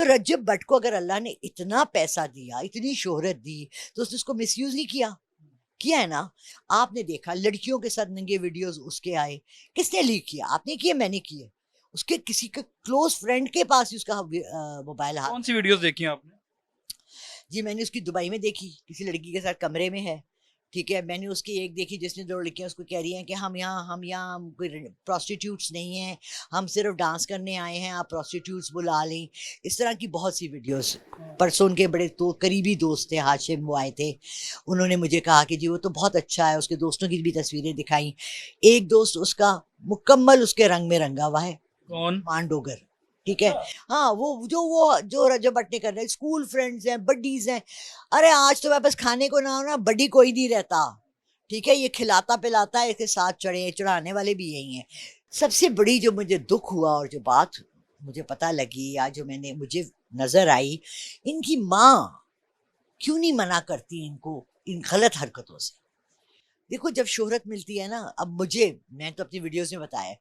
رجب but کو اگر اللہ نے اتنا پیسہ دیا، اتنی شہرت دی، تو اس نے اس کو مس یوز نہیں کیا ہے نا. آپ نے دیکھا لڑکیوں کے ساتھ ننگے ویڈیوز اس کے آئے، کس نے لیک کیا؟ آپ نے کیے، میں نے کیے. اس کے کسی کے کلوز فرینڈ کے پاس ہی اس کا موبائل ہاتھ. کون سی ویڈیوز دیکھی ہیں آپ نے؟ جی میں نے اس کی دبئی میں دیکھی، کسی لڑکی کے ساتھ کمرے میں ہے، ٹھیک ہے. میں نے اس کی ایک دیکھی جس نے 2 لڑکیاں اس کو کہہ رہی ہیں کہ ہم یہاں کوئی پروسٹیٹیوٹس نہیں ہیں، ہم صرف ڈانس کرنے آئے ہیں، آپ پروسٹیٹیوٹس بلا لیں. اس طرح کی بہت سی ویڈیوز. پرسوں ان کے بڑے قریبی دوست تھے، ہاشم، وہ آئے تھے. انہوں نے مجھے کہا کہ جی وہ تو بہت اچھا ہے، اس کے دوستوں کی بھی تصویریں دکھائیں. ایک دوست اس کا مکمل اس کے رنگ میں رنگا ہوا ہے، کون؟ مانڈوگر، ٹھیک ہے. ہاں وہ رجب بٹ نے کر رہے، اسکول فرینڈز ہیں، بڈیز ہیں. ارے آج تو میں بس کھانے کو نہ ہونا، بڈی کوئی نہیں رہتا، ٹھیک ہے. یہ کھلاتا پلاتا ہے، اس کے ساتھ چڑھانے والے بھی یہی ہیں. سب سے بڑی جو مجھے دکھ ہوا اور جو بات مجھے پتہ لگی یا جو مجھے نظر آئی، ان کی ماں کیوں نہیں منع کرتی ان کو ان غلط حرکتوں سے. دیکھو جب شہرت ملتی ہے نا، اب میں تو اپنی ویڈیوز میں بتایا